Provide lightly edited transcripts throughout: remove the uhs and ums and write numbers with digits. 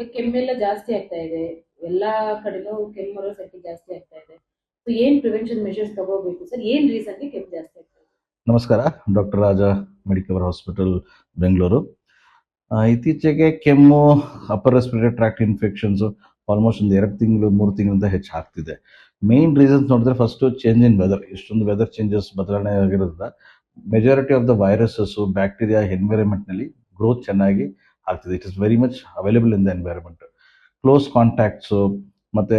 ಈಗ ಕೆಮ್ಮೆಲ್ಲ ಜಾಸ್ತಿ ಆಗ್ತಾ ಇದೆ, ಎಲ್ಲಾ ಕಡೆನೂ ಕೆಮ್ಮು ಬರೋ ಸಂಖ್ಯೆ ಜಾಸ್ತಿ ಆಗ್ತಾ ಇದೆ. ಸೊ ಏನ್ ಪ್ರಿವೆನ್ಷನ್ ಮೆಷರ್ಸ್ ತಗೋಬೇಕು ಸರ್? ಏನ್ ರೀಸನ್ಗೆ ಕೆಮ್ಮು ಜಾಸ್ತಿ ಆಗ್ತಾ ಇದೆ? ನಮಸ್ಕಾರ, doctor Raja Medicover hospital Bengaluru. ಇತ್ತೀಚೆಗೆ ಕೆಮ್ಮು, upper respiratory tract infections almost ಒಂದು 2 ತಿಂಗಳು 3 ತಿಂಗಳಿಂದ ಹೆಚ್ಚು ಆಗ್ತಿದೆ. ಮೇನ್ ರೀಸನ್ಸ್ ನೋಡಿದ್ರೆ ಫಸ್ಟ್ ಚೇಂಜ್ ಇನ್ ವೆದರ್. ಇಷ್ಟೊಂದು ವೆದರ್ ಚೇಂಜಸ್ ಬದಲಾವಣೆ ಆಗಿರೋದ್ರಿಂದ majority of the viruses bacteria ಎನ್ವೈರನ್ಮೆಂಟ್ನಲ್ಲಿ ಗ್ರೋತ್ ಚೆನ್ನಾಗಿ ಆಗ್ತಿದೆ. It is very much available in the environment. Close contacts ಮತ್ತು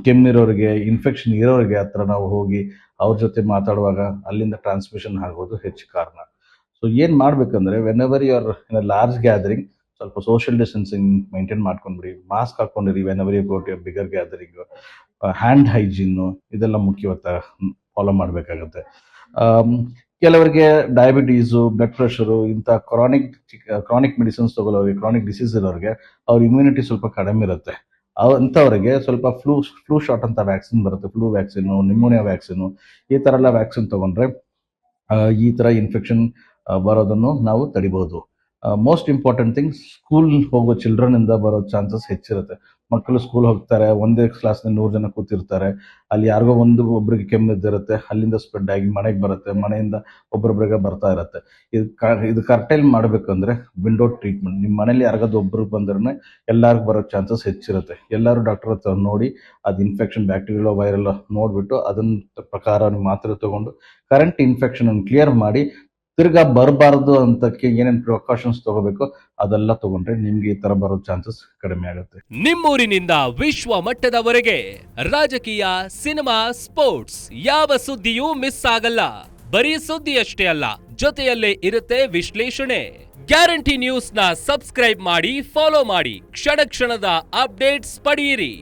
ಕೆಮ್ಮಿರೋರಿಗೆ, ಇನ್ಫೆಕ್ಷನ್ ಇರೋರಿಗೆ ಹತ್ರ ನಾವು ಹೋಗಿ ಅವ್ರ ಜೊತೆ ಮಾತಾಡುವಾಗ ಅಲ್ಲಿಂದ ಟ್ರಾನ್ಸ್ಮಿಷನ್ ಆಗೋದು ಹೆಚ್ಚು ಕಾರಣ. ಸೊ ಏನು ಮಾಡಬೇಕಂದ್ರೆ, whenever you are in a large gathering, ಸ್ವಲ್ಪ ಸೋಷಿಯಲ್ ಡಿಸ್ಟೆನ್ಸಿಂಗ್ ಮೇಂಟೈನ್ ಮಾಡ್ಕೊಂಡ್ಬಿಡಿ, ಮಾಸ್ಕ್ ಹಾಕೊಂಡಿರಿ whenever you go to bigger gathering, hand hygiene ಇದೆಲ್ಲ ಮುಖ್ಯವಾದ ಫಾಲೋ ಮಾಡಬೇಕಾಗತ್ತೆ. ಕೆಲವರಿಗೆ ಡಯಾಬಿಟೀಸು, ಬ್ಲಡ್ ಪ್ರೆಷರು, ಇಂಥ ಕ್ರಾನಿಕ್ ಮೆಡಿಸಿನ್ಸ್ ತಗೊಳ್ಳೋರಿಗೆ, ಕ್ರಾನಿಕ್ ಡಿಸೀಸ್ ಇರೋರಿಗೆ ಅವ್ರ ಇಮ್ಯುನಿಟಿ ಸ್ವಲ್ಪ ಕಡಿಮೆ ಇರುತ್ತೆ. ಅಂಥವ್ರಿಗೆ ಸ್ವಲ್ಪ ಫ್ಲೂ ಶಾಟ್ ಅಂತ ವ್ಯಾಕ್ಸಿನ್ ಬರುತ್ತೆ, ಫ್ಲೂ ವ್ಯಾಕ್ಸಿನು, ನಿಮೋನಿಯಾ ವ್ಯಾಕ್ಸಿನು, ಈ ಥರ ಎಲ್ಲ ವ್ಯಾಕ್ಸಿನ್ ತಗೊಂಡ್ರೆ ಈ ಥರ ಇನ್ಫೆಕ್ಷನ್ ಬರೋದನ್ನು ನಾವು ತಡಿಬಹುದು. ಮೋಸ್ಟ್ ಇಂಪಾರ್ಟೆಂಟ್ ಥಿಂಗ್, ಸ್ಕೂಲ್ ಹೋಗೋ ಚಿಲ್ಡ್ರನ್ ಇಂದ ಬರೋ ಚಾನ್ಸಸ್ ಹೆಚ್ಚಿರುತ್ತೆ. ಮಕ್ಕಳು ಸ್ಕೂಲ್ ಹೋಗ್ತಾರೆ, ಒಂದೇ ಕ್ಲಾಸ್ನಲ್ಲಿ 100 ಜನ ಕೂತಿರ್ತಾರೆ, ಅಲ್ಲಿ ಯಾರಿಗೋ ಒಬ್ರಿಗೆ ಕೆಮ್ಮು ಇದ್ದಿರುತ್ತೆ, ಅಲ್ಲಿಂದ ಸ್ಪ್ರೆಡ್ ಆಗಿ ಮನೆಗೆ ಬರುತ್ತೆ, ಮನೆಯಿಂದ ಒಬ್ಬೊಬ್ರಿಗೆ ಬರ್ತಾ ಇರುತ್ತೆ. ಇದು ಕರ್ಟೈಲ್ ಮಾಡಬೇಕಂದ್ರೆ ವಿಂಡೋ ಟ್ರೀಟ್ಮೆಂಟ್. ನಿಮ್ಮ ಮನೇಲಿ ಯಾರಿಗಾದ್ರು ಒಬ್ರಿಗೆ ಬಂದ್ರೆ ಎಲ್ಲರಿಗೂ ಬರೋ ಚಾನ್ಸಸ್ ಹೆಚ್ಚಿರುತ್ತೆ. ಎಲ್ಲರೂ ಡಾಕ್ಟರ್ ಹತ್ರ ನೋಡಿ ಅದು ಇನ್ಫೆಕ್ಷನ್ ಬ್ಯಾಕ್ಟೀರಿಯಲ್ ವೈರಲ್ ನೋಡಿಬಿಟ್ಟು ಅದನ್ನ ಪ್ರಕಾರ ಮಾತ್ರೆ ತಗೊಂಡು ಕರೆಂಟ್ ಇನ್ಫೆಕ್ಷನ್ ಅನ್ನು ಕ್ಲಿಯರ್ ಮಾಡಿ ತಿರ್ಗಾ ಬರಬಾರ್ದು ಅಂತಕ್ಕೆ ಏನೇನು ಪ್ರಿಕಾಷನ್ಸ್ ತಗೋಬೇಕು ಅದೆಲ್ಲ ತಗೊಂಡ್ರೆ ನಿಮ್ಗೆ ಈ ತರ ಬರೋ ಚಾನ್ಸಸ್ ಕಡಿಮೆ ಆಗುತ್ತೆ. ನಿಮ್ಮೂರಿನಿಂದ ವಿಶ್ವ ಮಟ್ಟದವರೆಗೆ ರಾಜಕೀಯ, ಸಿನಿಮಾ, ಸ್ಪೋರ್ಟ್ಸ್ ಯಾವ ಸುದ್ದಿಯೂ ಮಿಸ್ ಆಗಲ್ಲ. ಬರೀ ಸುದ್ದಿ ಅಷ್ಟೇ ಅಲ್ಲ, ಜೊತೆಯಲ್ಲೇ ಇರುತ್ತೆ ವಿಶ್ಲೇಷಣೆ. ಗ್ಯಾರಂಟಿ ನ್ಯೂಸ್ ನ ಸಬ್ಸ್ಕ್ರೈಬ್ ಮಾಡಿ, ಫಾಲೋ ಮಾಡಿ, ಕ್ಷಣ ಕ್ಷಣದ ಅಪ್ಡೇಟ್ಸ್ ಪಡೆಯಿರಿ.